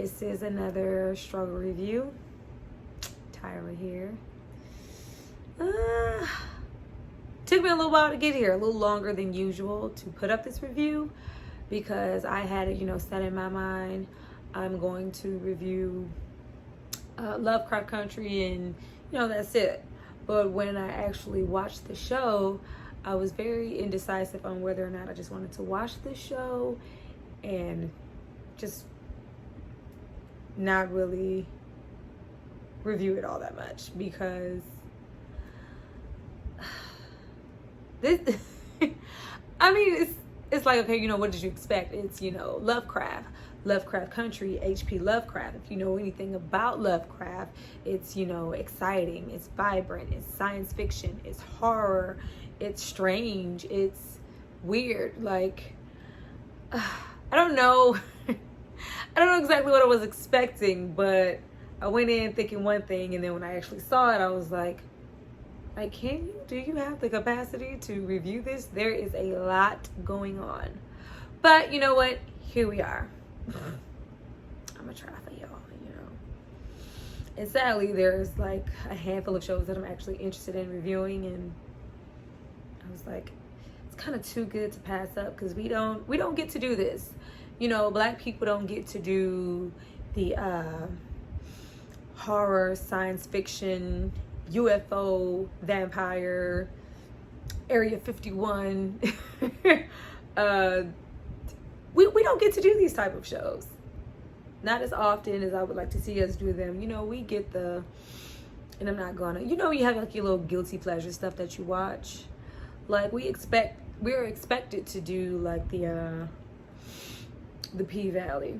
This is another struggle review. Tyra here. Took me a little while to get here, a little longer than usual to put up this review because I had it, set in my mind. I'm going to review LoveCraft Country and, that's it. But when I actually watched the show, I was very indecisive on whether or not I just wanted to watch the show and just not really review it all that much because this it's like, okay, what did you expect? It's LoveCraft Country, HP LoveCraft. If you know anything about LoveCraft, it's exciting, it's vibrant, it's science fiction, it's horror, it's strange, it's weird. Like I don't know I don't know exactly what I was expecting, but I went in thinking one thing, and then when I actually saw it, I was like, do you have the capacity to review this? There is a lot going on. But you know what? Here we are. I'm gonna try for y'all, And sadly, there's like a handful of shows that I'm actually interested in reviewing, and I was like, it's kind of too good to pass up because we don't get to do this. Black people don't get to do the horror, science fiction, UFO, vampire, Area 51. We don't get to do these type of shows. Not as often as I would like to see us do them. We get and I'm not gonna, you have like your little guilty pleasure stuff that you watch. Like we're expected to do like the P-Valley.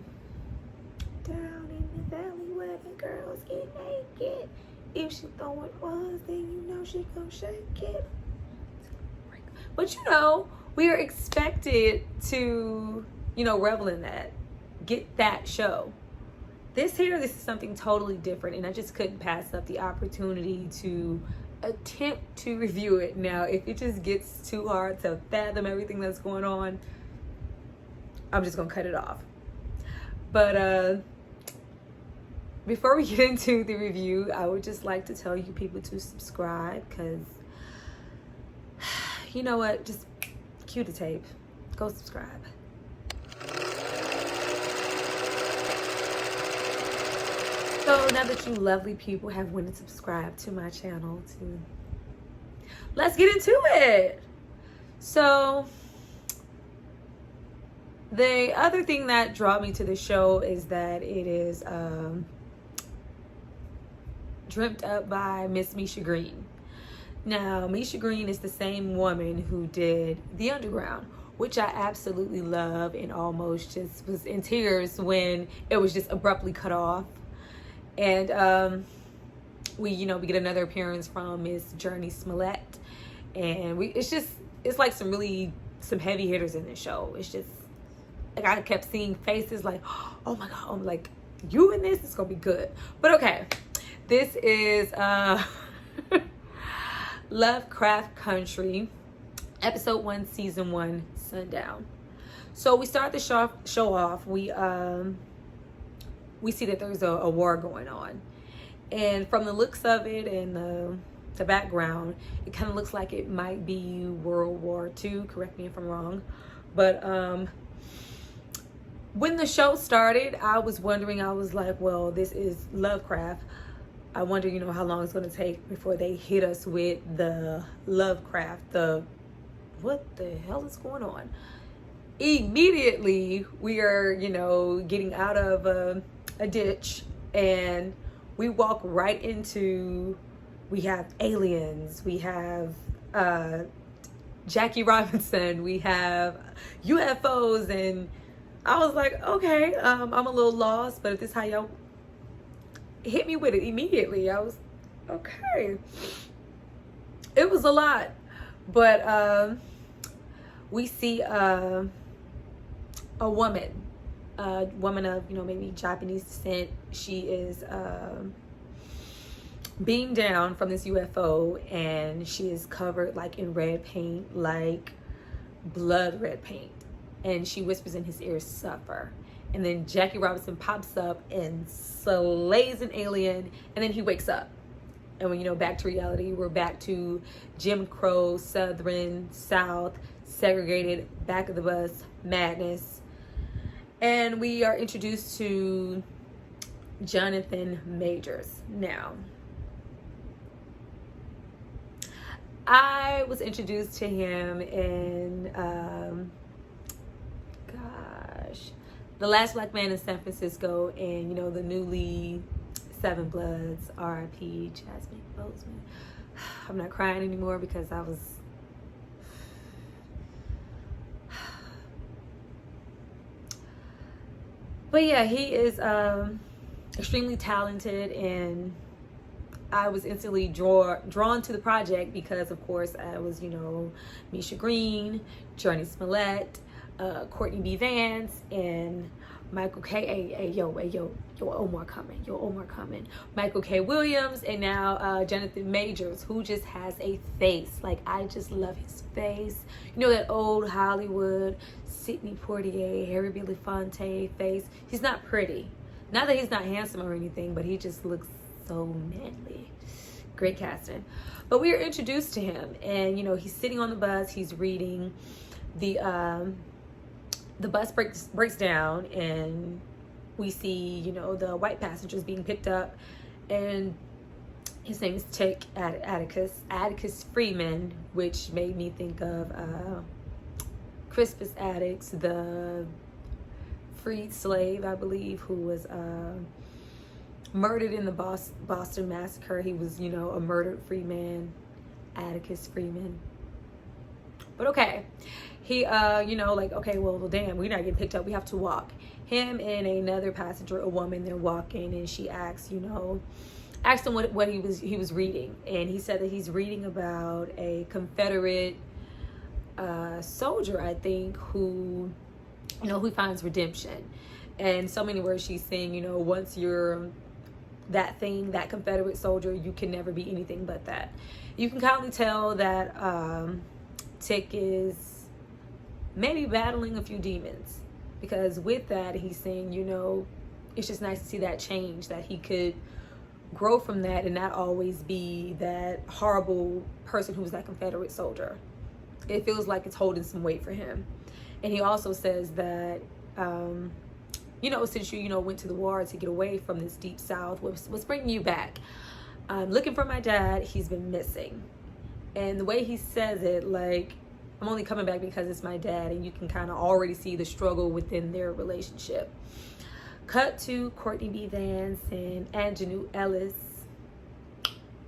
Down in the valley where the girls get naked. If she throwing was, then she gon' shake it. But we are expected to, revel in that. Get that show. This is something totally different, and I just couldn't pass up the opportunity to attempt to review it. Now, if it just gets too hard to fathom everything that's going on, I'm just gonna cut it off. But before we get into the review, I would just like to tell you people to subscribe because you know what? Just cue the tape. Go subscribe. So now that you lovely people have went and subscribed to my channel, let's get into it. So the other thing that drew me to the show is that it is dreamt up by Miss Misha Green. Now, Misha Green is the same woman who did The Underground, which I absolutely love, and almost just was in tears when it was just abruptly cut off. And we get another appearance from Miss Journey Smollett, and it's like some heavy hitters in this show. It's just like I kept seeing faces like, oh my god, I'm like, you in this? It's gonna be good. But okay, this is LoveCraft Country, episode 1, season 1, Sundown. So we start the show off. We see that there's a war going on, and from the looks of it and the background, it kind of looks like it might be World War II. Correct me if I'm wrong, but when the show started, I was wondering. I was like, well, this is LoveCraft. I wonder, how long it's going to take before they hit us with the LoveCraft. What the hell is going on? Immediately, we are, getting out of a ditch, and we walk right into, we have aliens, we have Jackie Robinson, we have UFOs, and I was like, okay, I'm a little lost, but if this is how y'all hit me with it immediately, I was okay. It was a lot, but we see a woman of maybe Japanese descent. She is beamed down from this UFO, and she is covered like in red paint, like blood red paint, and she whispers in his ear, "Suffer." and then Jackie Robinson pops up and slays an alien, and then he wakes up. And when, you know, back to reality, we're back to Jim Crow, Southern, South, segregated, back of the bus, madness. And we are introduced to Jonathan Majors. Now, I was introduced to him in, The Last Black Man in San Francisco, and, you know, the newly Seven Bloods, R.I.P. Jasmine Bozeman. I'm not crying anymore because I was... But yeah, he is extremely talented, and I was instantly drawn to the project because, of course, I was, you know, Misha Green, Journey Smollett, Courtney B. Vance, and Michael K. Yo, Omar coming. Michael K. Williams, and now Jonathan Majors, who just has a face. Like, I just love his face. You know, that old Hollywood Sidney Poitier, Harry Belafonte face. He's not pretty. Not that he's not handsome or anything, but he just looks so manly. Great casting. But we are introduced to him, and, you know, he's sitting on the bus. He's reading. The bus breaks down, and we see, you know, the white passengers being picked up, and his name is Tick Atticus Freeman, which made me think of Crispus Attucks, the freed slave, I believe, who was murdered in the Boston Massacre. He was, you know, a murdered free man, Atticus Freeman. But okay, he, you know, like, okay, well, damn, we're not getting picked up. We have to walk. Him and another passenger, a woman, they're walking, and she asks, you know, asked him what he was reading, and he said that he's reading about a Confederate soldier, I think, who, you know, who finds redemption. And so many words she's saying, you know, once you're that thing, that Confederate soldier, you can never be anything but that. You can kindly tell that Tick is maybe battling a few demons, because with that, he's saying, you know, it's just nice to see that change, that he could grow from that and not always be that horrible person who was that Confederate soldier. It feels like it's holding some weight for him. And he also says that, you know, since you know, went to the war to get away from this deep South, what's bringing you back? I'm looking for my dad. He's been missing. And the way he says it, like, I'm only coming back because it's my dad, and you can kind of already see the struggle within their relationship. Cut to Courtney B. Vance and Anjanou Ellis,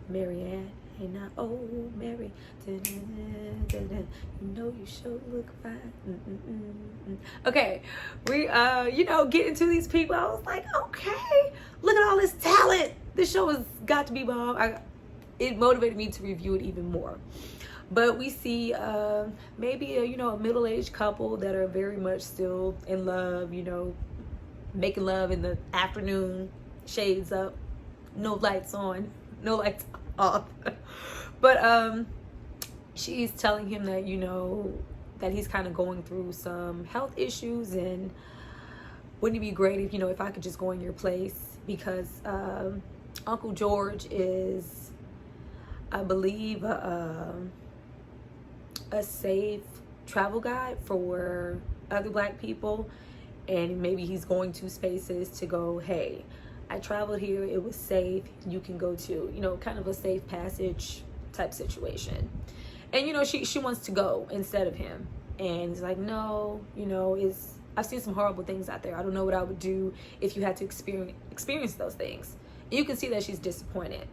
Marianne, hey now, oh Mary, you know you sure look fine. Okay, we you know, getting to these people, I was like, okay, look at all this talent. This show has got to be bomb. It motivated me to review it even more. But we see maybe a middle-aged couple that are very much still in love, you know, making love in the afternoon, shades up, no lights on, no lights off. But she's telling him that, you know, that he's kind of going through some health issues, and wouldn't it be great if, you know, if I could just go in your place, because Uncle George is, I believe, a safe travel guide for other Black people, and maybe he's going to spaces to go, hey, I traveled here, it was safe, you can go to, you know, kind of a safe passage type situation. And, you know, she wants to go instead of him, and he's like, no, you know, I've seen some horrible things out there. I don't know what I would do if you had to experience those things. And you can see that she's disappointed.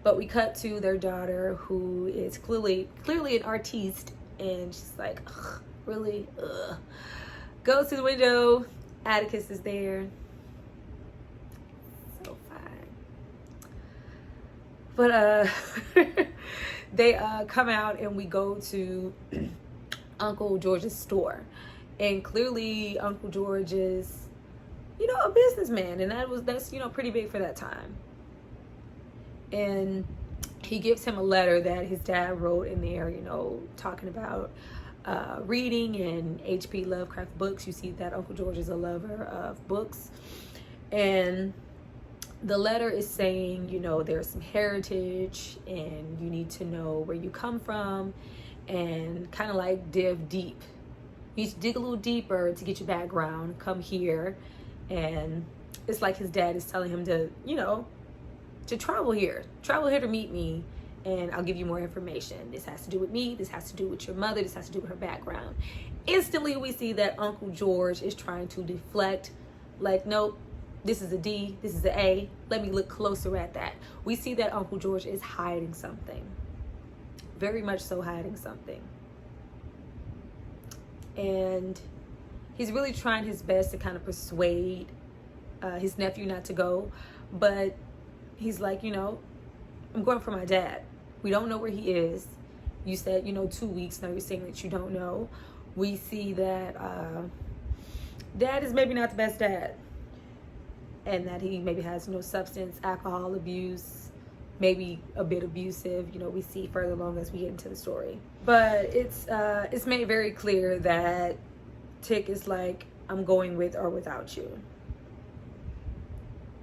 But we cut to their daughter, who is clearly an artiste, and she's like, ugh, really? Ugh. Goes to the window. Atticus is there. So fine. But they come out, and we go to Uncle George's store. And clearly Uncle George is, you know, a businessman, and that's you know, pretty big for that time. And he gives him a letter that his dad wrote in there, you know, talking about reading and H.P. LoveCraft books, you see that Uncle George is a lover of books. And the letter is saying, you know, there's some heritage and you need to know where you come from, and kind of like dig deep. You need to dig a little deeper to get your background. Come here. And it's like his dad is telling him to, you know, to travel here to meet me, and I'll give you more information. This has to do with me. This has to do with your mother. This has to do with her background. Instantly, we see that Uncle George is trying to deflect. Like, nope, this is a D. This is an A. Let me look closer at that. We see that Uncle George is hiding something. Very much so hiding something. And he's really trying his best to kind of persuade his nephew not to go. But he's like, you know, I'm going for my dad. We don't know where he is. You said, you know, 2 weeks. Now you're saying that you don't know. We see that dad is maybe not the best dad. And that he maybe has, you know, substance, alcohol abuse, maybe a bit abusive. You know, we see further along as we get into the story. But it's made very clear that Tick is like, I'm going with or without you.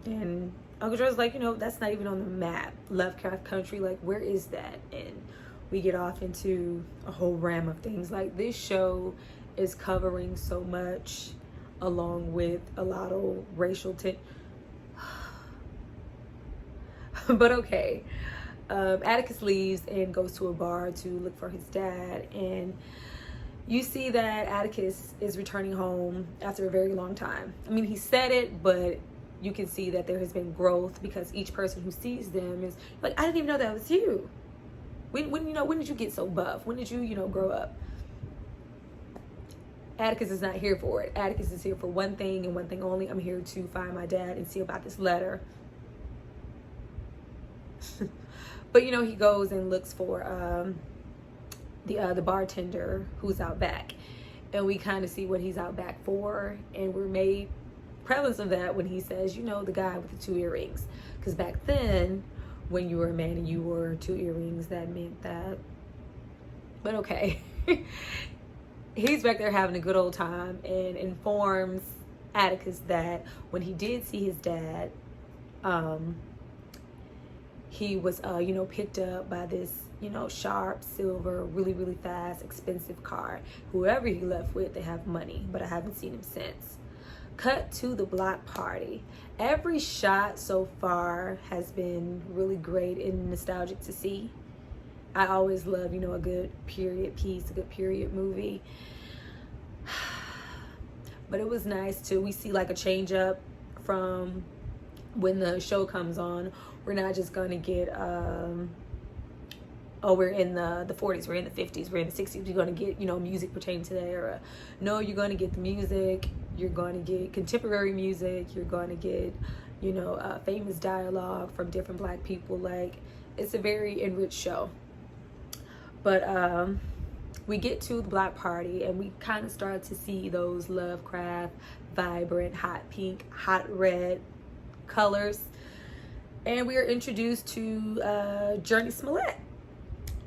And Uncle George's like, you know, that's not even on the map. LoveCraft country, like, where is that? And we get off into a whole ram of things. Like, this show is covering so much, along with a lot of racial but okay. Atticus leaves and goes to a bar to look for his dad, and you see that Atticus is returning home after a very long time. I mean, he said it, but you can see that there has been growth, because each person who sees them is like, I didn't even know that was you. When did you get so buff? When did you, you know, grow up? Atticus is not here for it. Atticus is here for one thing and one thing only. I'm here to find my dad and see about this letter. But, you know, he goes and looks for the bartender who's out back. And we kind of see what he's out back for. And we're made prevalence of that when he says, you know, the guy with the 2 earrings. Because back then, when you were a man and you wore 2 earrings, that meant that. But okay. He's back there having a good old time and informs Atticus that when he did see his dad, he was, you know, picked up by this, you know, sharp, silver, really, really fast, expensive car. Whoever he left with, they have money, but I haven't seen him since. Cut to the block party. Every shot so far has been really great and nostalgic to see. I always love, you know, a good period piece, a good period movie. But it was nice too. We see like a change up from when the show comes on. We're not just gonna get we're in the 40s, we're in the 50s, we're in the 60s, we're gonna get, you know, music pertaining to that era. No, you're gonna get the music, you're gonna get contemporary music, you're gonna get, you know, famous dialogue from different Black people. Like, it's a very enriched show. But we get to the block party and we kind of start to see those LoveCraft vibrant, hot pink, hot red colors. And we are introduced to Journey Smollett.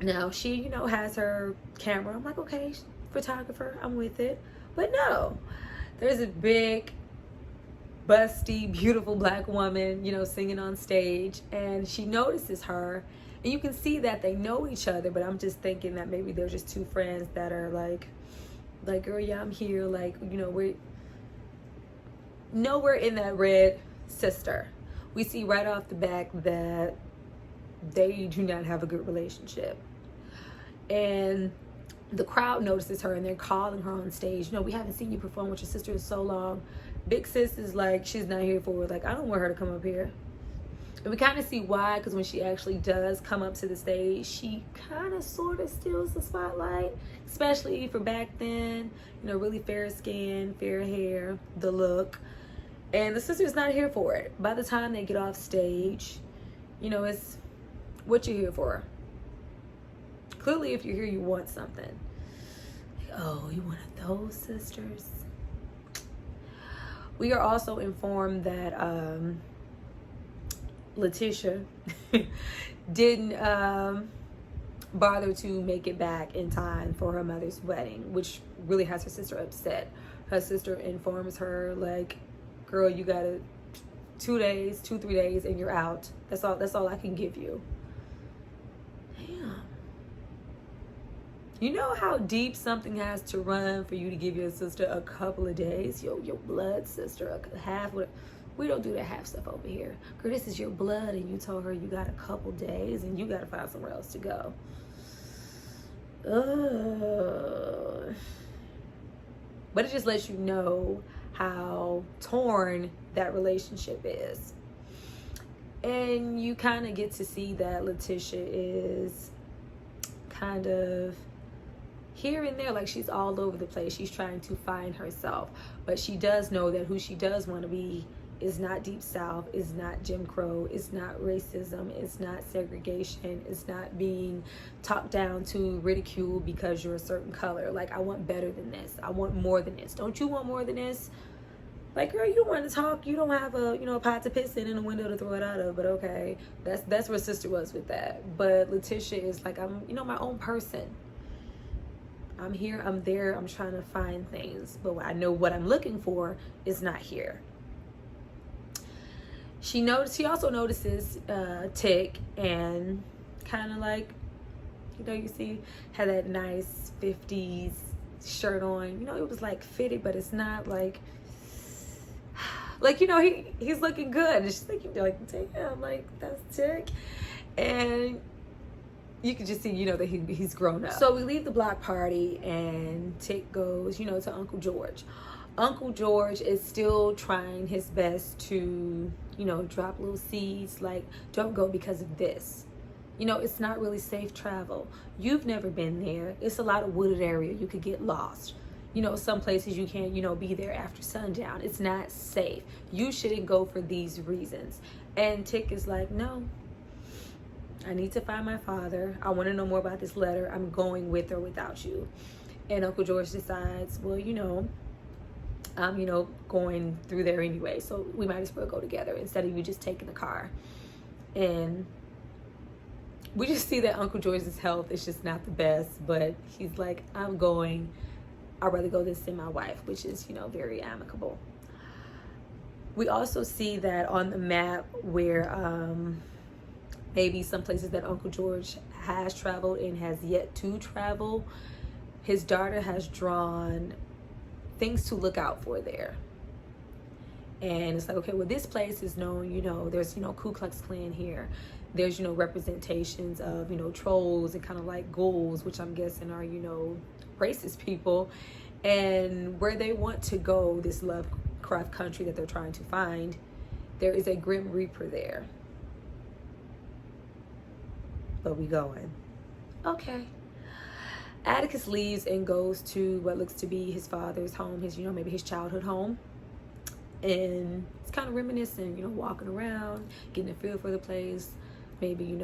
Now, she, you know, has her camera. I'm like, okay, photographer, I'm with it. But no, there's a big, busty, beautiful Black woman, you know, singing on stage. And she notices her. And you can see that they know each other, but I'm just thinking that maybe they're just two friends that are like, girl, yeah, I'm here. Like, you know, we're in that red sister. We see right off the back that they do not have a good relationship. And the crowd notices her and they're calling her on stage. No, we haven't seen you perform with your sister in so long. Big sis is like, she's not here for it. Like, I don't want her to come up here. And we kind of see why, because when she actually does come up to the stage, she kind of sort of steals the spotlight, especially for back then. You know, really fair skin, fair hair, the look. And the sister's not here for it. By the time they get off stage, you know, it's what you're here for. Clearly, if you're here, you want something. Like, oh, you one of those sisters? We are also informed that Letitia didn't bother to make it back in time for her mother's wedding, which really has her sister upset. Her sister informs her, like, girl, you gotta 3 days and you're out. That's all I can give you. Damn. You know how deep something has to run for you to give your sister a couple of days? Your blood sister, half. We don't do that half stuff over here. Girl, this is your blood, and you told her you got a couple days and you got to find somewhere else to go. But it just lets you know how torn that relationship is. And you kind of get to see that Letitia is kind of here and there, like she's all over the place. She's trying to find herself, but she does know that who she does want to be is not Deep South, is not Jim Crow, it's not racism, it's not segregation, it's not being talked down to, ridiculed because you're a certain color. Like, I want better than this. I want more than this. Don't you want more than this? Like, girl, you want to talk. You don't have a pot to piss in and a window to throw it out of, but okay. That's where sister was with that. But Letitia is like, I'm, my own person. I'm here, I'm there, I'm trying to find things. But I know what I'm looking for is not here. She also notices Tick, and kind of like, you see, had that nice 50s shirt on. It was like fitted, but it's not like he's looking good. And she's like, damn, like, that's Tick. And you can just see, that he's grown up. So we leave the block party, and Tick goes, to Uncle George. Uncle George is still trying his best to, drop little seeds like, don't go because of this. It's not really safe travel. You've never been there. It's a lot of wooded area. You could get lost. Some places you can't, be there after sundown. It's not safe. You shouldn't go for these reasons. And Tick is like, no, I need to find my father. I want to know more about this letter. I'm going with or without you. And Uncle George decides, well, I'm, going through there anyway, so we might as well go together instead of you just taking the car. And we just see that Uncle George's health is just not the best, but he's like, I'm going. I'd rather go than send my wife, which is, very amicable. We also see that on the map where maybe some places that Uncle George has traveled and has yet to travel, his daughter has drawn things to look out for there. And it's like, okay, well, this place is known, there's, Ku Klux Klan here. There's, representations of, trolls and kind of like ghouls, which I'm guessing are, racist people. And where they want to go, this LoveCraft country that they're trying to find, there is a Grim Reaper there. But we going. Okay. Atticus leaves and goes to what looks to be his father's home, his, maybe his childhood home. And it's kind of reminiscent, walking around, getting a feel for the place, maybe,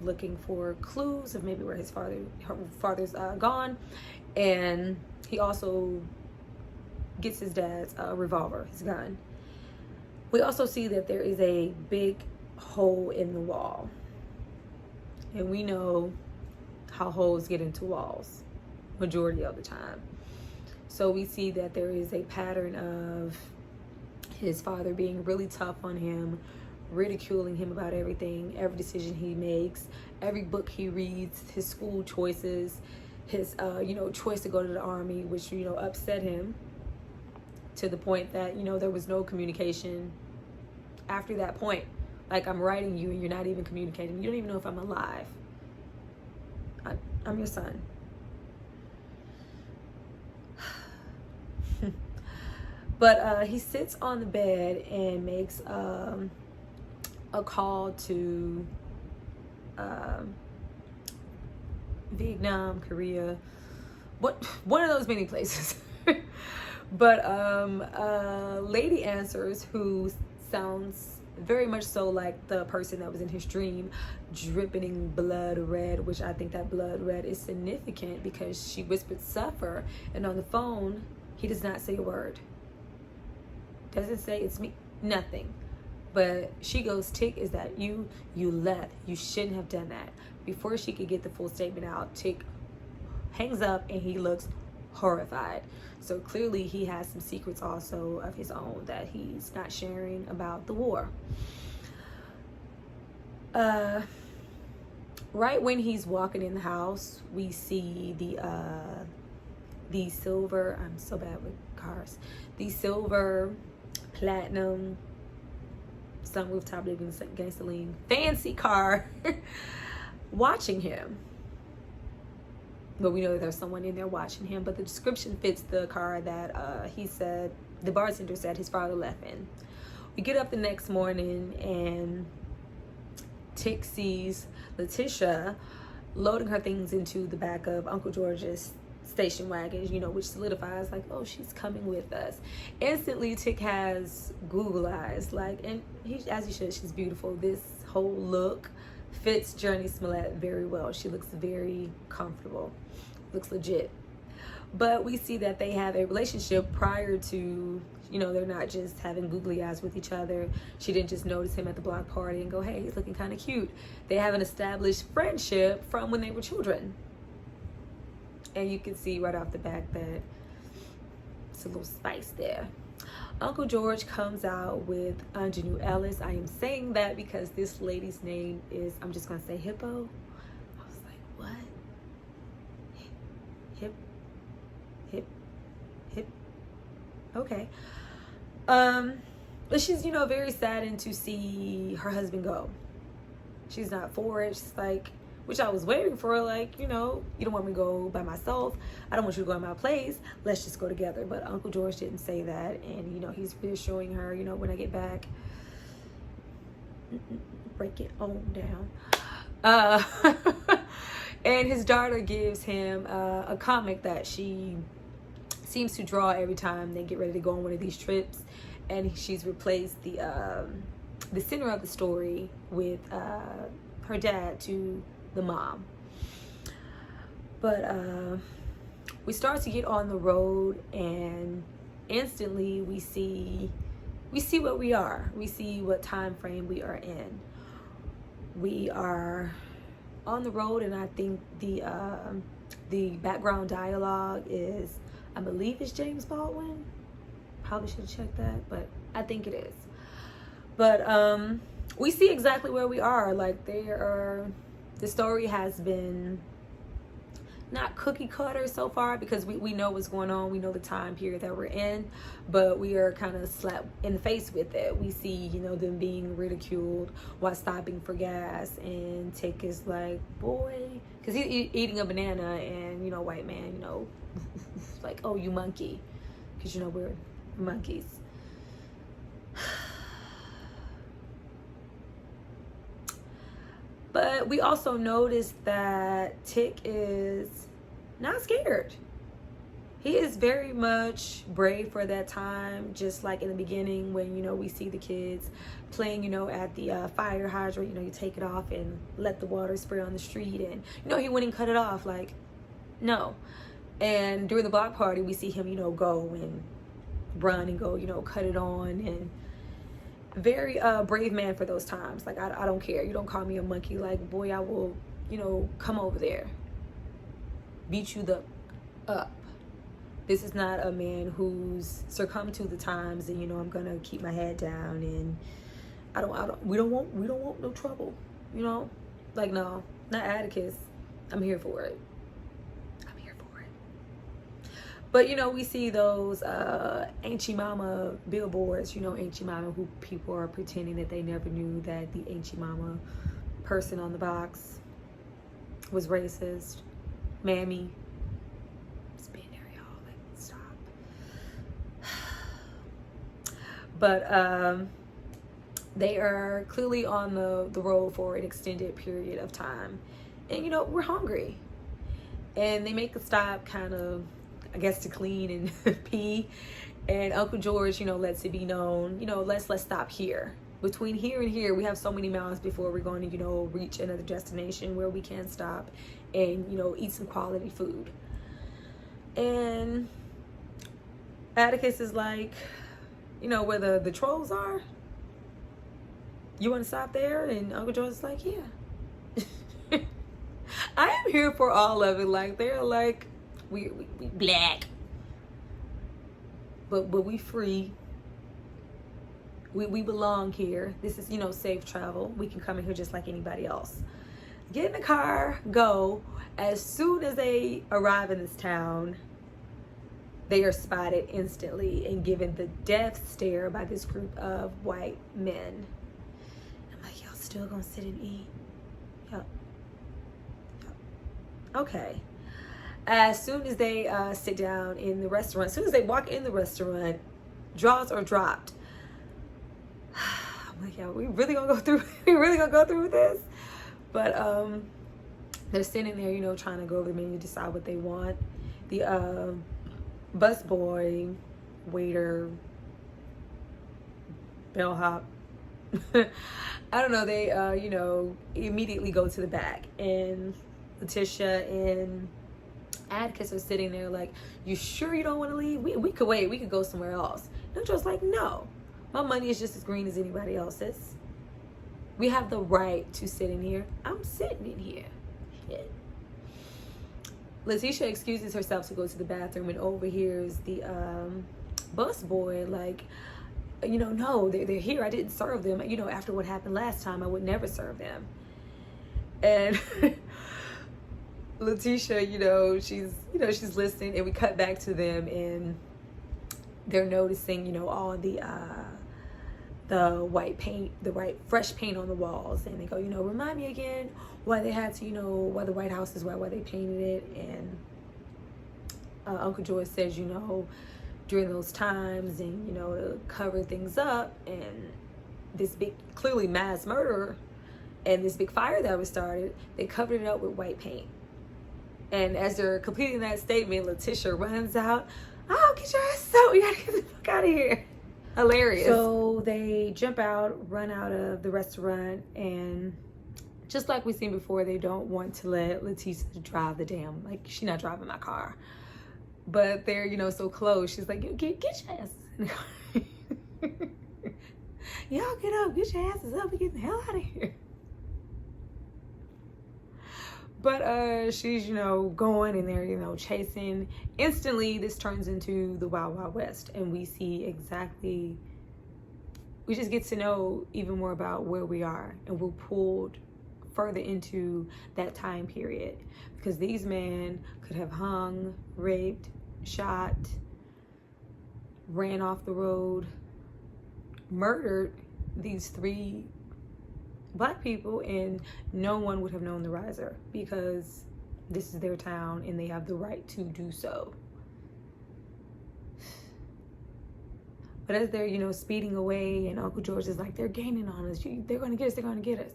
looking for clues of maybe where his father's gone. And he also gets his dad's revolver, his gun. We also see that there is a big hole in the wall. And we know how holes get into walls majority of the time. So we see that there is a pattern of his father being really tough on him, ridiculing him about everything, every decision he makes, every book he reads, his school choices, his choice to go to the army, which upset him to the point that there was no communication after that point. Like, I'm writing you and you're not even communicating. You don't even know if I'm alive. I'm your son. But he sits on the bed and makes a call to Vietnam, Korea, one of those many places. But a lady answers who sounds very much so like the person that was in his dream, dripping blood red, which I think that blood red is significant because she whispered suffer, and on the phone he does not say a word. Doesn't say it's me, nothing. But she goes, Tick, is that you? You left. You shouldn't have done that. Before she could get the full statement out, Tick hangs up and he looks horrified. So clearly he has some secrets also of his own that he's not sharing about the war. Right when he's walking in the house, we see the silver, I'm so bad with cars, the silver platinum sunroof top living gasoline fancy car watching him. But we know that there's someone in there watching him. But the description fits the car that he said, the bartender said his father left in. We get up the next morning and Tick sees Letitia loading her things into the back of Uncle George's station wagon, you know, which solidifies like, oh, she's coming with us. Instantly, Tick has Google eyes, like, and as he should, she's beautiful. This whole look fits Journey Smollett very well. She looks very comfortable, looks legit. But we see that they have a relationship prior to, you know, they're not just having googly eyes with each other. She didn't just notice him at the block party and go, hey, he's looking kind of cute. They have an established friendship from when they were children. And you can see right off the bat that it's a little spice there. Uncle George comes out with Ingenue Ellis. I am saying that because this lady's name is, I'm just going to say Hippo. I was like, what? Hip. Okay. But she's, you know, very saddened to see her husband go. She's not for it. She's like, which I was waiting for, like, you know, you don't want me to go by myself. I don't want you to go in my place. Let's just go together. But Uncle George didn't say that. And, you know, he's reassuring her, you know, when I get back, break it on down. And his daughter gives him a comic that she seems to draw every time they get ready to go on one of these trips. And she's replaced the center of the story with her dad to the mom. But we start to get on the road, and instantly we see what we are. We see what time frame we are in. We are on the road, and I think the background dialogue is, I believe it's James Baldwin. Probably should have checked that, but I think it is. But we see exactly where we are. Like, the story has been not cookie cutter so far, because we know what's going on. We know the time period that we're in, but we are kind of slapped in the face with it. We see, you know, them being ridiculed while stopping for gas, and Tick is like, boy, because he's eating a banana, and, you know, white man, you know, like, oh, you monkey, because, you know, we're monkeys. But we also noticed that Tick is not scared. He is very much brave for that time, just like in the beginning when, you know, we see the kids playing, you know, at the fire hydrant. You know, you take it off and let the water spray on the street, and, you know, he went and cut it off. Like, no. And during the block party, we see him, you know, go and run and go, you know, cut it on, and very brave man for those times. Like, I don't care. You don't call me a monkey. Like, boy, I will, you know, come over there, beat you the up. This is not a man who's succumbed to the times, and, you know, I'm gonna keep my head down, and we don't want no trouble, you know. Like, no, not Atticus. I'm here for it. But, you know, we see those Ain't Your Mama billboards, you know, Ain't Your Mama, who people are pretending that they never knew that the Ain't Your Mama person on the box was racist. Mammy. It's being there, y'all. Like, stop. But they are clearly on the road for an extended period of time. And, you know, we're hungry. And they make a stop kind of, I guess, to clean and pee, and Uncle George, you know, lets it be known, you know, let's stop here. Between here and here, we have so many miles before we're going to, you know, reach another destination where we can stop and, you know, eat some quality food. And Atticus is like, you know, where the trolls are, you want to stop there? And Uncle George's like, yeah. I am here for all of it. Like, they're like, we black, but we free. We belong here. This is, safe travel. We can come in here just like anybody else. Get in the car, go. As soon as they arrive in this town, they are spotted instantly and given the death stare by this group of white men. I'm like, y'all still gonna sit and eat? Yep. Okay. As soon as they sit down in the restaurant, as soon as they walk in the restaurant, jaws are dropped. I'm like, yeah, we really gonna go through this? But they're sitting there, trying to go over the menu, decide what they want. The busboy, waiter, bellhop, I don't know, they immediately go to the back, and Letitia and Atticus are sitting there like, you sure you don't want to leave? We could wait, we could go somewhere else. And Joe's like, no, my money is just as green as anybody else's. We have the right to sit in here. I'm sitting in here. Shit. Letitia excuses herself to go to the bathroom and overhears the busboy like, no, they're here. I didn't serve them. After what happened last time, I would never serve them. And Letitia, she's listening, and we cut back to them, and they're noticing, all the white paint, the fresh paint on the walls, and they go, remind me again why they had to, why the White House is why they painted it. And Uncle George says, during those times, and to cover things up, and this big, clearly mass murder, and this big fire that was started, they covered it up with white paint. And as they're completing that statement, Letitia runs out, oh, get your ass out, we gotta get the fuck out of here. Hilarious. So they jump out, run out of the restaurant, and just like we've seen before, they don't want to let Letitia drive the damn, like, she's not driving my car. But they're, so close. She's like, get your ass in the car. Y'all get up, get your asses up and get the hell out of here. But she's, going, and they're, chasing. Instantly, this turns into the Wild Wild West, and we see exactly, we just get to know even more about where we are, and we're pulled further into that time period, because these men could have hung, raped, shot, ran off the road, murdered these 3 Black people, and no one would have known the riser, because this is their town and they have the right to do so. But as they're, speeding away, and Uncle George is like, they're gaining on us. They're going to get us. They're going to get us.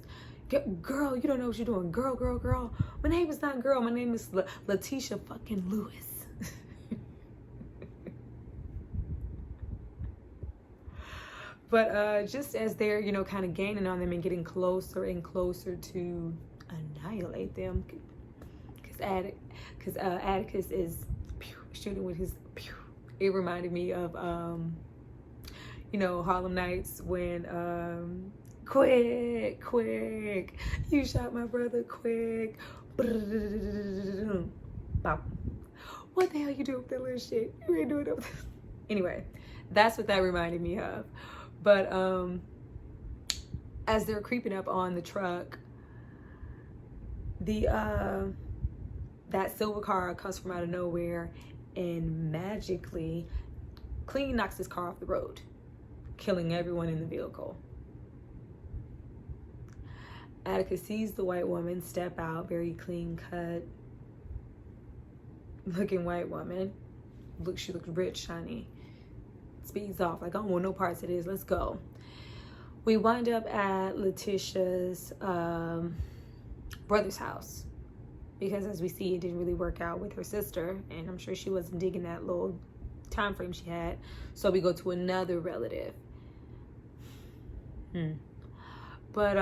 Girl, you don't know what you're doing. Girl. My name is not girl. My name is Letitia fucking Lewis. But just as they're, kind of gaining on them and getting closer and closer to annihilate them, because Atticus is shooting with his, it reminded me of, Harlem Nights, when, quick, you shot my brother, quick. What the hell you doing with that little shit? You ain't doing it. Anyway, that's what that reminded me of. But as they're creeping up on the truck, that silver car comes from out of nowhere and magically clean knocks his car off the road, killing everyone in the vehicle. Atticus sees the white woman step out, very clean cut looking white woman. She looks rich, shiny. Speeds off like, I don't want no parts of this, let's go. We wind up at Letitia's brother's house, because as we see, it didn't really work out with her sister, and I'm sure she wasn't digging that little time frame she had. So we go to another relative. But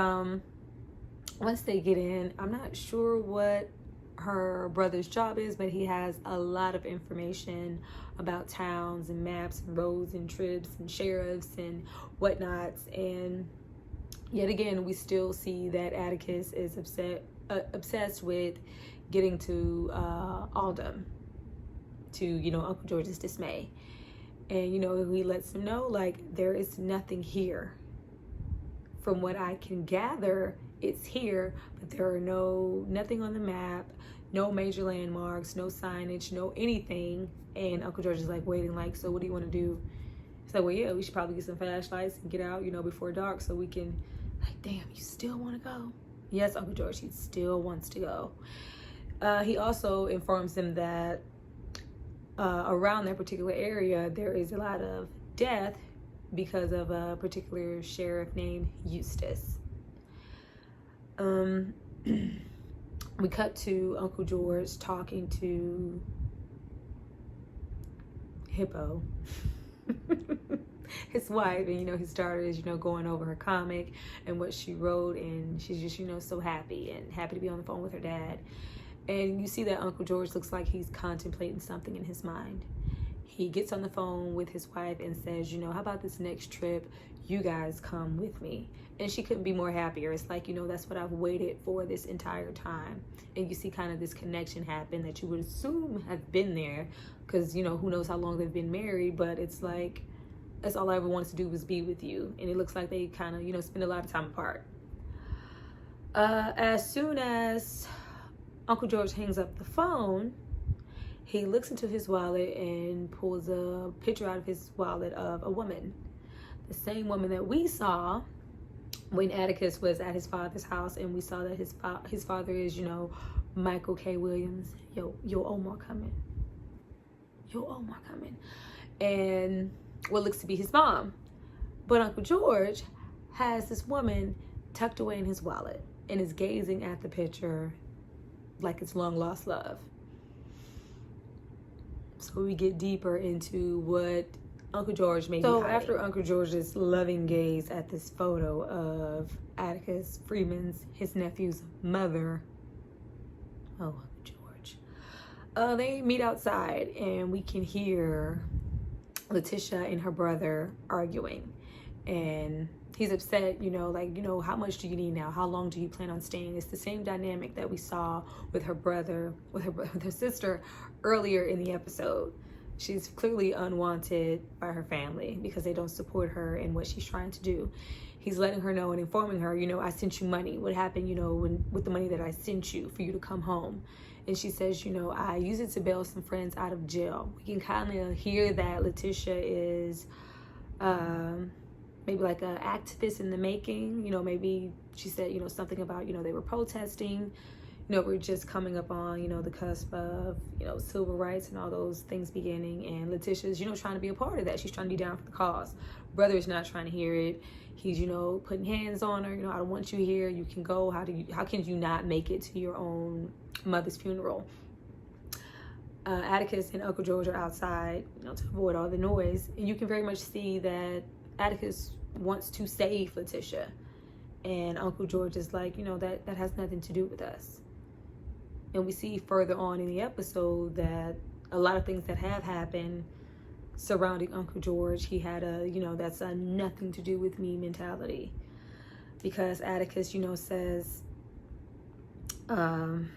once they get in, I'm not sure what her brother's job is, but he has a lot of information about towns and maps and roads and trips and sheriffs and whatnots. And Yet again, we still see that Atticus is obsessed with getting to Aldham, to, you know, Uncle George's dismay. And, you know, he lets him know, like, there is nothing here. From what I can gather, it's here, but there are nothing on the map, no major landmarks, no signage, no anything. And Uncle George is like waiting, like, so what do you want to do? He's like, well, yeah, we should probably get some flashlights and get out, you know, before dark so we can, like, damn, you still want to go? Yes, Uncle George, he still wants to go. He also informs him that around that particular area, there is a lot of death because of a particular sheriff named Eustace. We cut to Uncle George talking to Hippo, his wife, and, you know, his daughter is, you know, going over her comic and what she wrote, and she's just, you know, so happy to be on the phone with her dad. And you see that Uncle George looks like he's contemplating something in his mind. He gets on the phone with his wife and says, you know, how about this next trip? You guys come with me. And she couldn't be more happier. It's like, you know, that's what I've waited for this entire time. And you see kind of this connection happen that you would assume have been there, because, you know, who knows how long they've been married, but it's like, that's all I ever wanted to do was be with you. And it looks like they kind of, you know, spend a lot of time apart. As soon as Uncle George hangs up the phone, he looks into his wallet and pulls a picture out of his wallet of a woman. The same woman that we saw when Atticus was at his father's house, and we saw that his father is, you know, Michael K. Williams. Yo, Omar coming. And what looks to be his mom. But Uncle George has this woman tucked away in his wallet and is gazing at the picture like it's long lost love. So we get deeper into what Uncle George may be hiding. So after Uncle George's loving gaze at this photo of Atticus Freeman's, his nephew's mother, Uncle George, they meet outside, and we can hear Letitia and her brother arguing. And he's upset, you know, like, you know, how much do you need now? How long do you plan on staying? It's the same dynamic that we saw with her sister earlier in the episode. She's clearly unwanted by her family because they don't support her in what she's trying to do. He's letting her know and informing her, you know, I sent you money. What happened, you know, with the money that I sent you for you to come home? And she says, you know, I use it to bail some friends out of jail. We can kind of hear that Letitia is maybe like an activist in the making. You know, maybe she said, you know, something about, you know, they were protesting. You know, we're just coming up on, you know, the cusp of, you know, civil rights and all those things beginning. And Letitia's, you know, trying to be a part of that. She's trying to be down for the cause. Brother's not trying to hear it. He's, you know, putting hands on her. You know, I don't want you here. You can go. How can you not make it to your own mother's funeral? Atticus and Uncle George are outside, you know, to avoid all the noise. And you can very much see that Atticus wants to save Letitia. And Uncle George is like, you know, that has nothing to do with us. And we see further on in the episode that a lot of things that have happened surrounding Uncle George, he had a, you know, that's a nothing to do with me mentality. Because Atticus, you know, says, you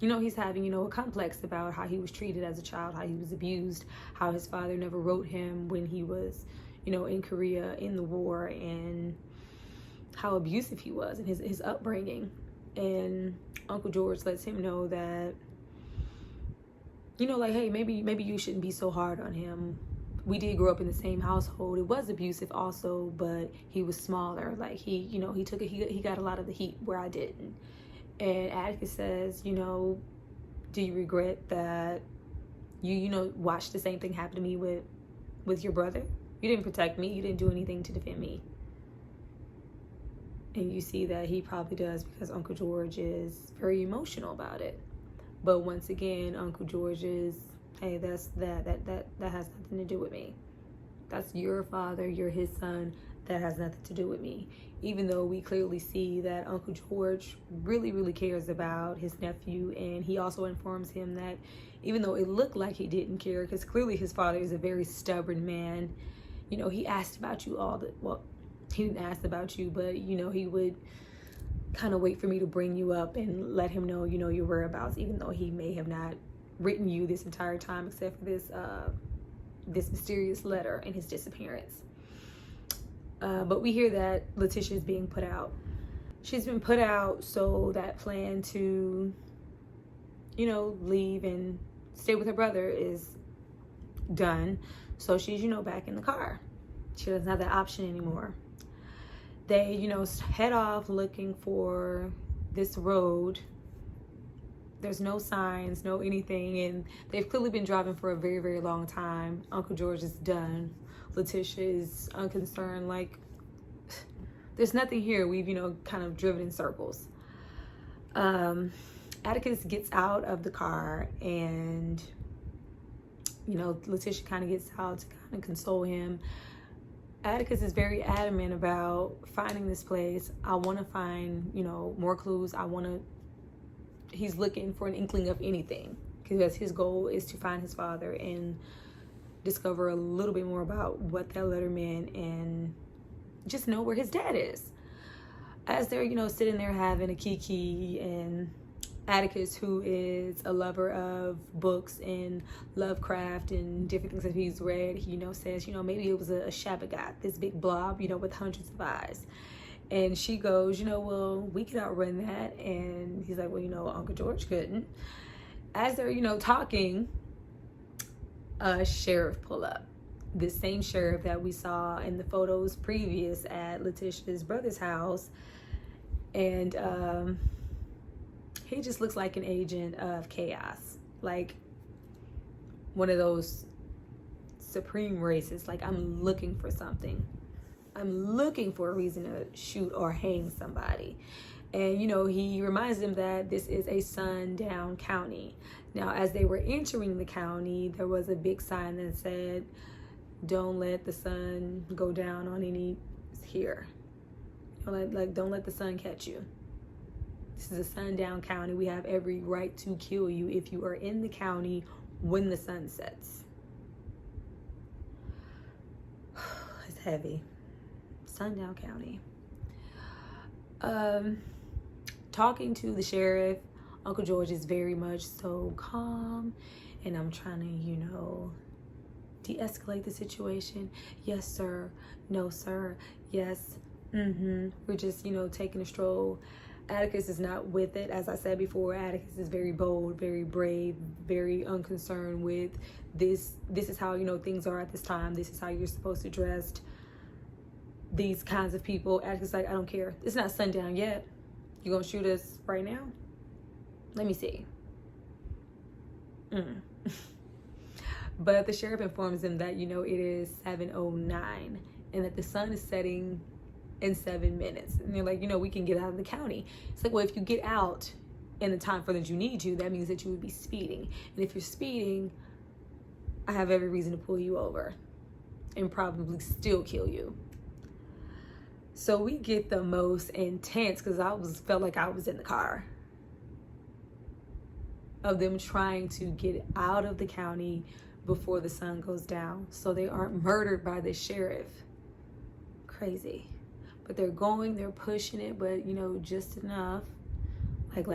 know, he's having, you know, a complex about how he was treated as a child, how he was abused, how his father never wrote him when he was, you know, in Korea in the war, and how abusive he was and his upbringing. And Uncle George lets him know that, you know, like, hey, maybe you shouldn't be so hard on him. We did grow up in the same household. It was abusive also, but he was smaller. Like, he, you know, he got a lot of the heat where I didn't. And Atticus says, you know, do you regret that you know, watched the same thing happen to me with your brother? You didn't protect me. You didn't do anything to defend me. And you see that he probably does because Uncle George is very emotional about it. But once again, Uncle George is, hey, that has nothing to do with me. That's your father, you're his son, that has nothing to do with me. Even though we clearly see that Uncle George really, really cares about his nephew, and he also informs him that even though it looked like he didn't care, because clearly his father is a very stubborn man, you know, he asked about you he didn't ask about you, but, you know, he would kind of wait for me to bring you up and let him know, you know, your whereabouts, even though he may have not written you this entire time, except for this mysterious letter and his disappearance. But we hear that Letitia is being put out. She's been put out, so that plan to, you know, leave and stay with her brother is done. So she's, you know, back in the car. She doesn't have that option anymore. They, you know, head off looking for this road. There's no signs, no anything, and they've clearly been driving for a very, very long time. Uncle George is done. Letitia is unconcerned, like, there's nothing here. We've, you know, kind of driven in circles. Atticus gets out of the car, and, you know, Letitia kind of gets out to kind of console him. Atticus is very adamant about finding this place. I want to find, you know, more clues. He's looking for an inkling of anything, because his goal is to find his father and discover a little bit more about what that letter meant and just know where his dad is. As they're, you know, sitting there having a kiki, and Atticus, who is a lover of books and LoveCraft and different things that he's read, he, you know, says, you know, maybe it was a Shabbagat, this big blob, you know, with hundreds of eyes. And she goes, you know, well, we could outrun that. And he's like, well, you know, Uncle George couldn't. As they're, you know, talking, a sheriff pull up. The same sheriff that we saw in the photos previous at Letitia's brother's house. And he just looks like an agent of chaos. Like one of those supreme racists. Like, I'm looking for something. I'm looking for a reason to shoot or hang somebody. And, you know, he reminds them that this is a sundown county. Now, as they were entering the county, there was a big sign that said, don't let the sun go down on any here. Like, don't let the sun catch you. This is a sundown county. We have every right to kill you if you are in the county when the sun sets. It's heavy. Sundown County. Talking to the sheriff, Uncle George is very much so calm, and I'm trying to, you know, de-escalate the situation. Yes, sir. No, sir. Yes. We're just, you know, taking a stroll. Atticus is not with it. As I said before, Atticus is very bold, very brave, very unconcerned with this. This is how, you know, things are at this time. This is how you're supposed to dress. These kinds of people. Atticus is like, I don't care. It's not sundown yet. You gonna shoot us right now? Let me see. But the sheriff informs them that, you know, it is 7:09 and that the sun is setting in 7 minutes. And they're like, you know, we can get out of the county. It's like, well, if you get out in the time frame that you need to, that means that you would be speeding. And if you're speeding, I have every reason to pull you over and probably still kill you. So we get the most intense, because felt like I was in the car, of them trying to get out of the county before the sun goes down so they aren't murdered by the sheriff. Crazy. But they're pushing it, but, you know, just enough. Like,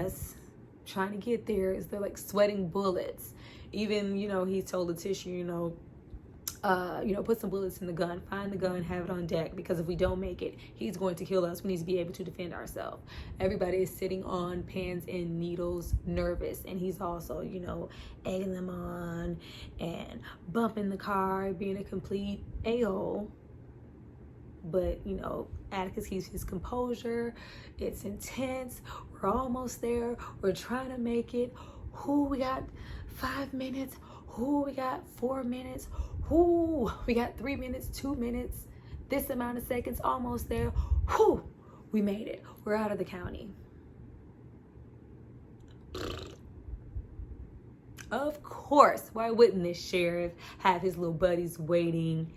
trying to get there. They're like sweating bullets. Even, you know, he told Letitia, you know, put some bullets in the gun, find the gun, have it on deck, because if we don't make it, he's going to kill us. We need to be able to defend ourselves. Everybody is sitting on pins and needles, nervous, and he's also, you know, egging them on and bumping the car, being a complete a-hole. But, you know, Atticus keeps his composure. It's intense. We're almost there. We're trying to make it. We got 5 minutes. We got 4 minutes. We got 3 minutes, 2 minutes, this amount of seconds, almost there. We made it. We're out of the county. Of course, why wouldn't this sheriff have his little buddies waiting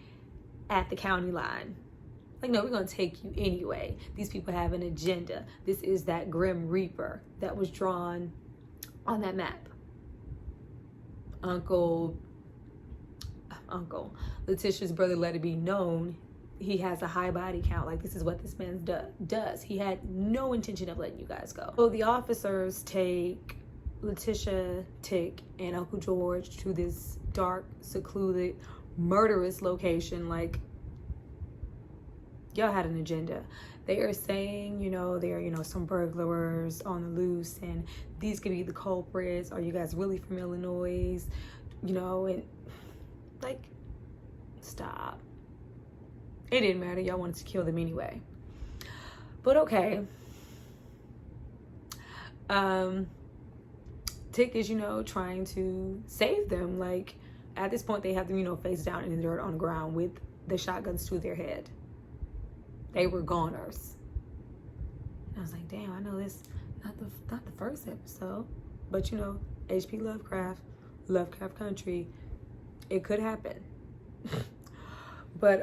at the county line? Like, no, we're going to take you anyway. These people have an agenda. This is that Grim Reaper that was drawn on that map. Uncle Letitia's brother let it be known he has a high body count. Like, this is what this man does. He had no intention of letting you guys go. So the officers take Letitia, Tick, and Uncle George to this dark, secluded, murderous location. Like, y'all had an agenda. They are saying, there are, some burglars on the loose, and these could be the culprits. Are you guys really from Illinois? And like, stop. It didn't matter. Y'all wanted to kill them anyway. But okay. Tick is, trying to save them. Like, at this point, they have them, face down in the dirt on the ground with the shotguns to their head. They were goners. I was like, damn, I know this not the first episode, but HP Lovecraft Country, it could happen. But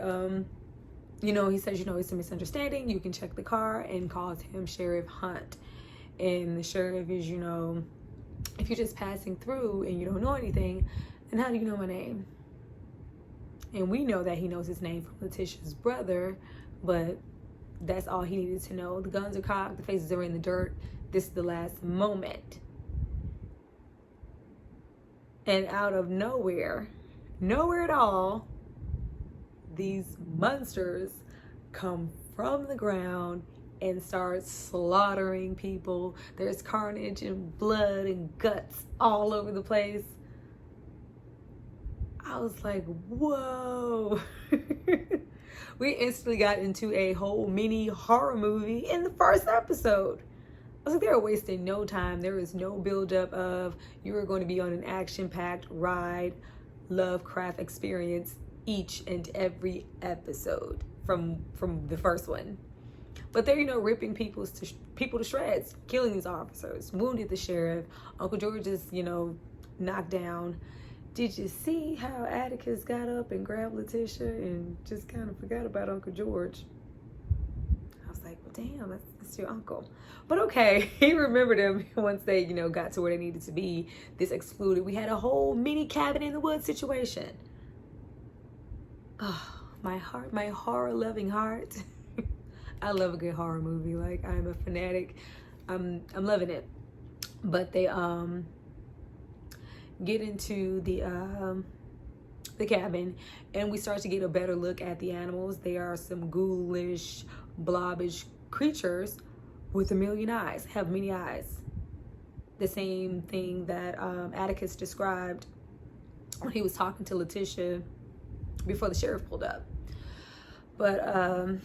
he says, it's a misunderstanding. You can check the car, and calls him Sheriff Hunt. And the sheriff is, if you're just passing through and you don't know anything, then how do you know my name? And we know that he knows his name from Letitia's brother, but that's all he needed to know. The guns are cocked, the faces are in the dirt. This is the last moment. And out of nowhere at all, these monsters come from the ground and start slaughtering people. There's carnage and blood and guts all over the place. I was like, whoa. We instantly got into a whole mini horror movie in the first episode. I was like, they're wasting no time. There is no buildup of, you are going to be on an action-packed ride, LoveCraft experience each and every episode from the first one. But they're, ripping people to shreds, killing these officers, wounded the sheriff. Uncle George is, knocked down. Did you see how Atticus got up and grabbed Letitia and just kind of forgot about Uncle George? I was like, well, damn, that's your uncle. But okay, he remembered him once they, got to where they needed to be. This excluded. We had a whole mini cabin in the woods situation. Oh, my heart, my horror-loving heart. I love a good horror movie. Like, I'm a fanatic. I'm loving it. But they get into the cabin, and we start to get a better look at the animals. They are some ghoulish, blobbish creatures with a million eyes, have many eyes. The same thing that Atticus described when he was talking to Letitia before the sheriff pulled up. But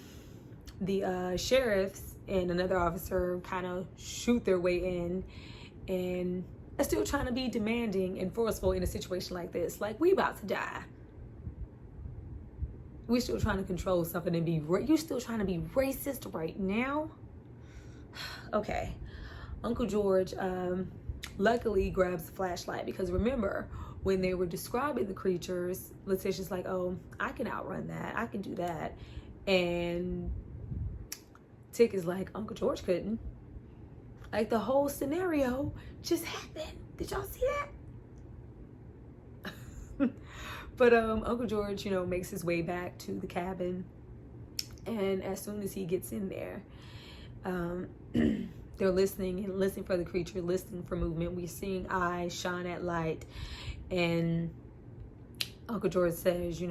the sheriffs and another officer kind of shoot their way in, and are still trying to be demanding and forceful in a situation like this. Like, we about to die. We're still trying to control something and you still trying to be racist right now? Okay. Uncle George luckily grabs the flashlight, because remember, when they were describing the creatures, Letitia's like, oh, I can outrun that. I can do that. And Tick is like, Uncle George couldn't. Like, the whole scenario just happened. Did y'all see that? But Uncle George, makes his way back to the cabin. And as soon as he gets in there, they're listening for the creature, listening for movement. We're seeing eyes shine at light. And Uncle George says,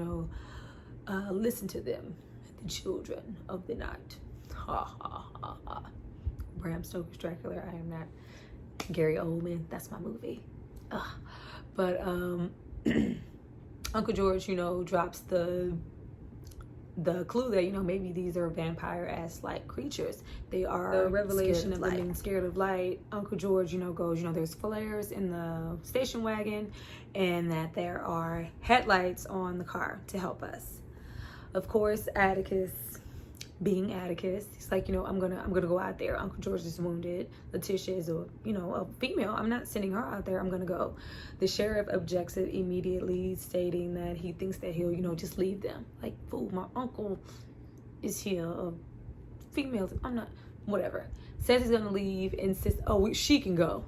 listen to them, the children of the night. Ha, ha, ha, ha. Bram Stoker's Dracula. I am not Gary Oldman. That's my movie. But Uncle George, drops the clue that, maybe these are vampire-esque like creatures. They are the revelation of them being scared of light. Uncle George, goes, there's flares in the station wagon, and that there are headlights on the car to help us. Of course, Atticus, being Atticus, he's like, I'm gonna go out there. Uncle George is wounded. Letitia is a female. I'm not sending her out there. I'm gonna go. The sheriff objects it immediately, stating that he thinks that he'll, just leave them. Like, fool, my uncle is here. A female, I'm not, whatever. Says he's gonna leave, insists, she can go.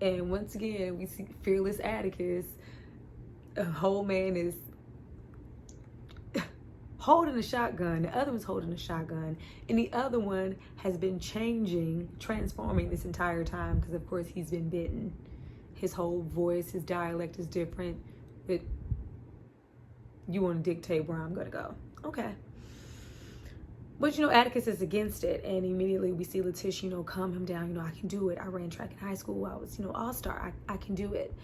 And once again, we see fearless Atticus a whole man is holding a shotgun, the other one's holding a shotgun, and the other one has been transforming this entire time, because of course he's been bitten. His whole voice, his dialect is different. But you want to dictate where I'm gonna go. Okay. But Atticus is against it, and immediately we see Letitia, calm him down. I can do it. I ran track in high school. I was, all-star. I can do it.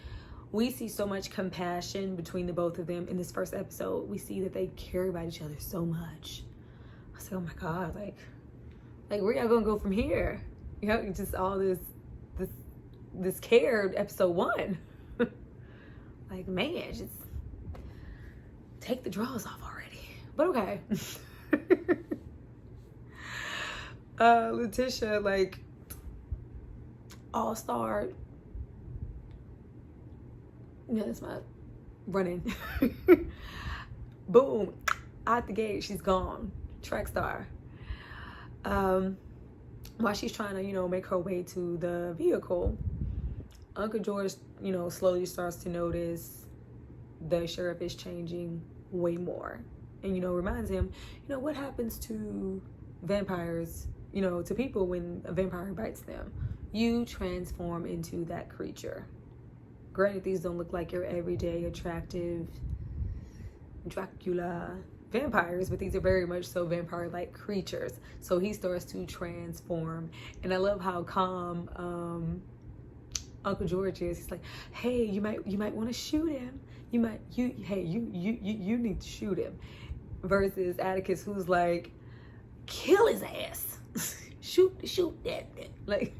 We see so much compassion between the both of them in this first episode. We see that they care about each other so much. I say, oh my God, like where y'all gonna go from here? Just all this care, episode 1. Like, man, just take the drawers off already. But okay. Letitia, like, all-star. That's my running. Boom, out the gate, she's gone. Track star. While she's trying to, make her way to the vehicle, Uncle George, slowly starts to notice the sheriff is changing way more. And, reminds him, what happens to vampires, to people when a vampire bites them? You transform into that creature. Granted, these don't look like your everyday attractive Dracula vampires, but these are very much so vampire-like creatures. So he starts to transform, and I love how calm Uncle George is. He's like, "Hey, you might want to shoot him. You need to shoot him." Versus Atticus, who's like, "Kill his ass, shoot that," like.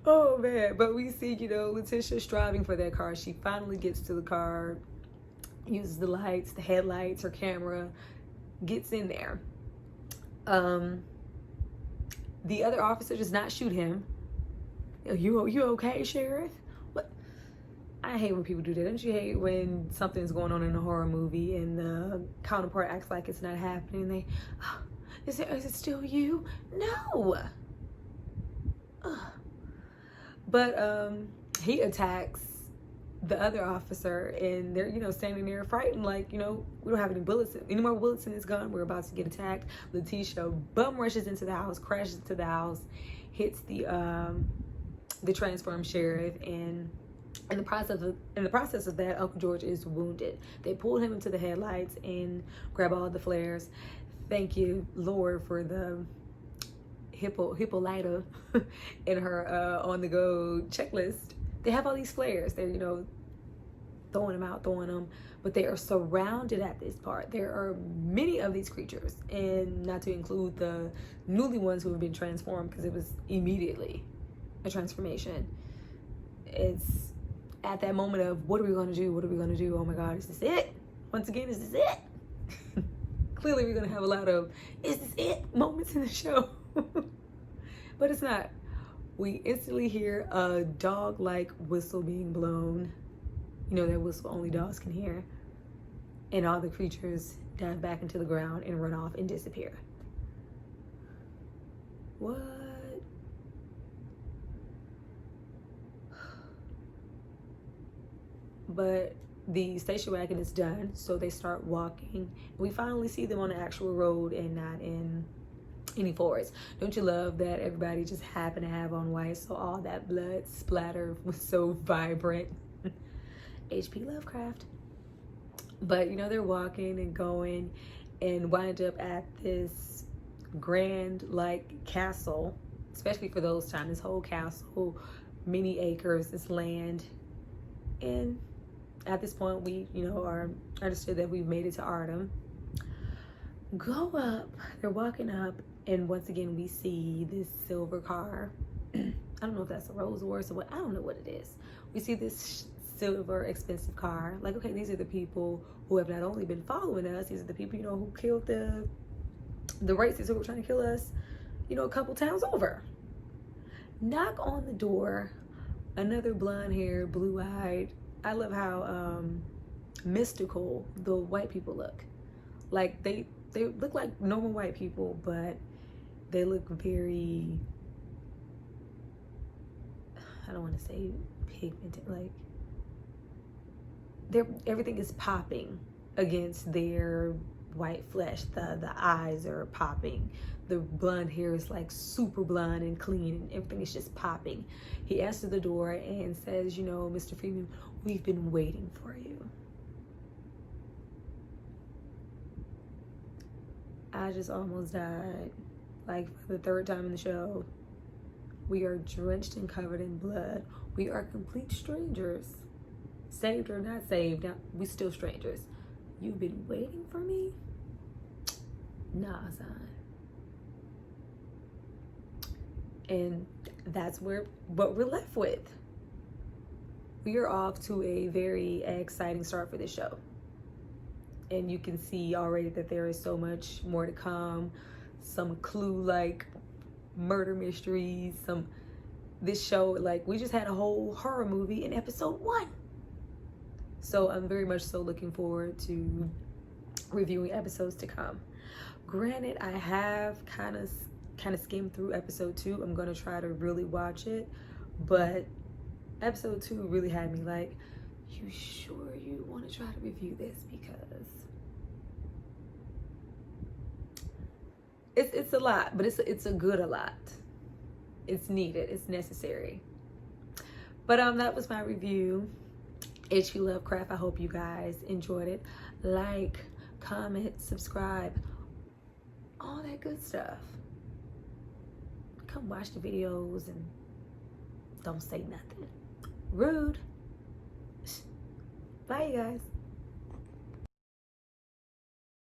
Oh man, but we see, Letitia striving for that car. She finally gets to the car, uses the lights, the headlights, her camera, gets in there. The other officer does not shoot him. You okay, Sheriff? What? I hate when people do that. Don't you hate when something's going on in a horror movie and the counterpart acts like it's not happening? They, oh, is it still you? No. Ugh. But he attacks the other officer, and they're standing there frightened, like, we don't have any more bullets in this gun. We're about to get attacked. Letitia bum rushes into the house, crashes into the house, hits the transformed sheriff, and in the process of that, Uncle George is wounded. They pull him into the headlights and grab all the flares. Thank you, Lord, for the Hippolyta in her on-the-go checklist. They have all these flares. They're throwing them, but they are surrounded at this part. There are many of these creatures, and not to include the newly ones who have been transformed, because it was immediately a transformation. It's at that moment of, what are we going to do? Oh my God, is this it? Once again, is this it? Clearly we're going to have a lot of, is this it moments in the show. But it's not. We instantly hear a dog-like whistle being blown. That whistle only dogs can hear. And all the creatures dive back into the ground and run off and disappear. What? But the station wagon is done, so they start walking. We finally see them on the actual road and not in any forest. Don't you love that everybody just happened to have on white, so all that blood splatter was so vibrant? HP LoveCraft. But they're walking and going and wind up at this grand castle, especially for those times. This whole castle, many acres, this land. And at this point we are understood that we've made it to Artem. Go up, they're walking up, and once again we see this silver car. I don't know if that's a Rolls Royce or what. I don't know what it is. We see this silver expensive car. Like, okay, these are the people who have not only been following us, these are the people who killed the racists who were trying to kill us a couple towns over. Knock on the door. Another blonde hair, blue-eyed. I love how mystical the white people look. Like, they look like normal white people, but they look very, I don't want want to say pigmented, like everything is popping against their white flesh. The eyes are popping. The blonde hair is like super blonde and clean, and everything is just popping. He answers the door and says, you know, Mr. Freeman, we've been waiting for you. I just almost died, like for the third time in the show. We are drenched and covered in blood. We are complete strangers. Saved or not saved, we still strangers. You've been waiting for me? Nah, son. And that's what we're left with. We are off to a very exciting start for this show. And you can see already that there is so much more to come. Some clue-like murder mysteries. This show, like, we just had a whole horror movie in episode 1. So I'm very much so looking forward to reviewing episodes to come. Granted, I have kind of skimmed through episode 2. I'm going to try to really watch it. But episode 2 really had me like, you sure you want to try to review this? Because it's a lot, but it's a good a lot. It's needed. It's necessary. But that was my review. HP LoveCraft. I hope you guys enjoyed it. Like, comment, subscribe, all that good stuff. Come watch the videos and don't say nothing. Rude. Bye, you guys.